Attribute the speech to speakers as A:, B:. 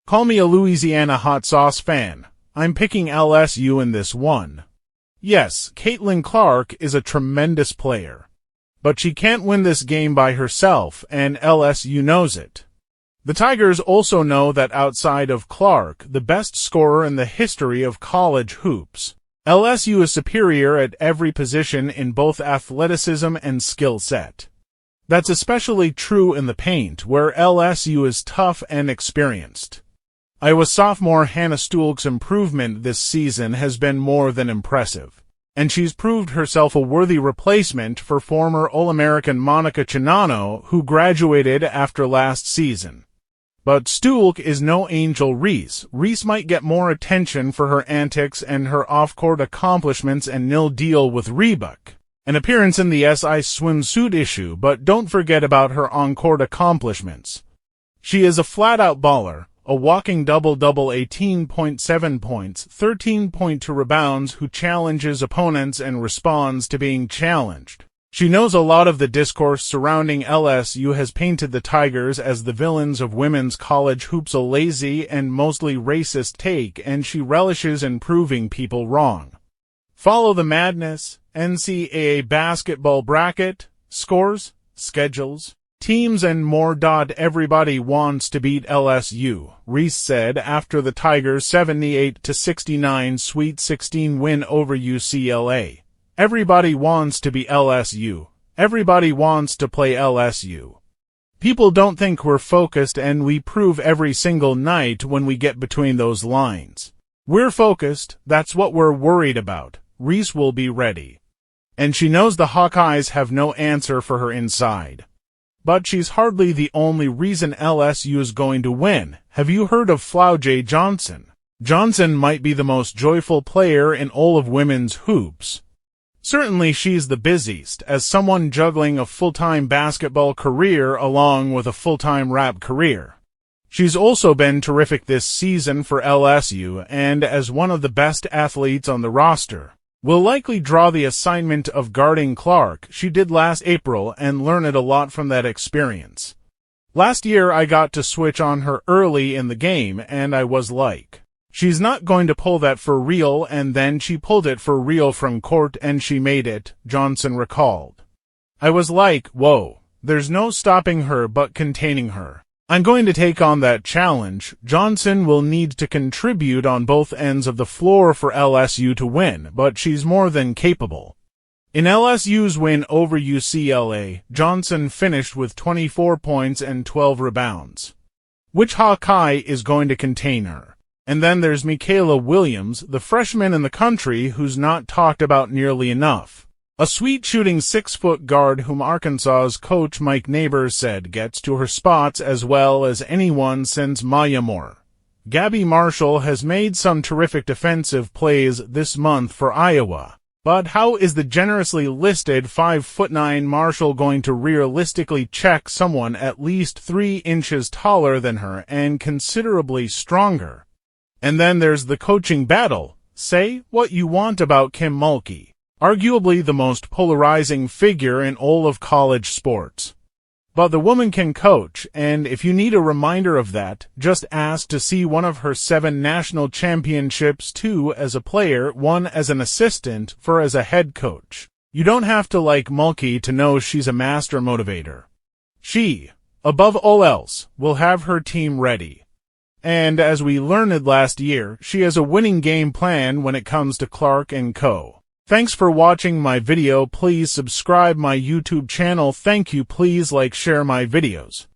A: Call me a Louisiana hot sauce fan. I'm picking LSU in this one. Yes, Caitlin Clark is a tremendous player. But she can't win this game by herself, and LSU knows it. The Tigers also know that outside of Clark, the best scorer in the history of college hoops, LSU is superior at every position in both athleticism and skill set. That's especially true in the paint, where LSU is tough and experienced. Iowa sophomore Hannah Stuhlk's improvement this season has been more than impressive, and she's proved herself a worthy replacement for former All-American Monica Chinano, who graduated after last season. But Stuhlk is no Angel Reese. Reese might get more attention for her antics and her off-court accomplishments and nil deal with Reebok, an appearance in the SI swimsuit issue, but don't forget about her on-court accomplishments. She is a flat-out baller, a walking double-double, 18.7 points, 13.2 rebounds, who challenges opponents and responds to being challenged. She knows a lot of the discourse surrounding LSU has painted the Tigers as the villains of women's college hoops, a lazy and mostly racist take, and she relishes in proving people wrong. Follow the madness. NCAA basketball bracket, scores, schedules, teams, and more. Everybody wants to beat LSU, Reese said after the Tigers' 78-69 Sweet 16 win over UCLA. Everybody wants to be LSU. Everybody wants to play LSU. People don't think we're focused, and we prove every single night when we get between those lines. We're focused, that's what we're worried about. Reese will be ready. And she knows the Hawkeyes have no answer for her inside. But she's hardly the only reason LSU is going to win. Have you heard of Flau'jae Johnson? Johnson might be the most joyful player in all of women's hoops. Certainly she's the busiest, as someone juggling a full-time basketball career along with a full-time rap career. She's also been terrific this season for LSU, and as one of the best athletes on the roster, will likely draw the assignment of guarding Clark. She did last April and learned a lot from that experience. Last year I got to switch on her early in the game, and I was like, she's not going to pull that for real, and then she pulled it for real from court and she made it, Johnson recalled. I was like, whoa, there's no stopping her but containing her. I'm going to take on that challenge. Johnson will need to contribute on both ends of the floor for LSU to win, but she's more than capable. In LSU's win over UCLA, Johnson finished with 24 points and 12 rebounds. Which Hawkeye is going to contain her? And then there's Michaela Williams, the freshman in the country who's not talked about nearly enough. A sweet-shooting 6-foot guard whom Arkansas's coach Mike Neighbors said gets to her spots as well as anyone since Maya Moore. Gabby Marshall has made some terrific defensive plays this month for Iowa. But how is the generously listed 5'9" Marshall going to realistically check someone at least 3 inches taller than her and considerably stronger? And then there's the coaching battle. Say what you want about Kim Mulkey, arguably the most polarizing figure in all of college sports. But the woman can coach, and if you need a reminder of that, just ask to see one of her 7 national championships, 2 as a player, 1 as an assistant, 4 as a head coach. You don't have to like Mulkey to know she's a master motivator. She, above all else, will have her team ready. And as we learned last year, she has a winning game plan when it comes to Clark and co. Thanks for watching my video. Please subscribe my YouTube channel. Thank you. Please like, share my videos.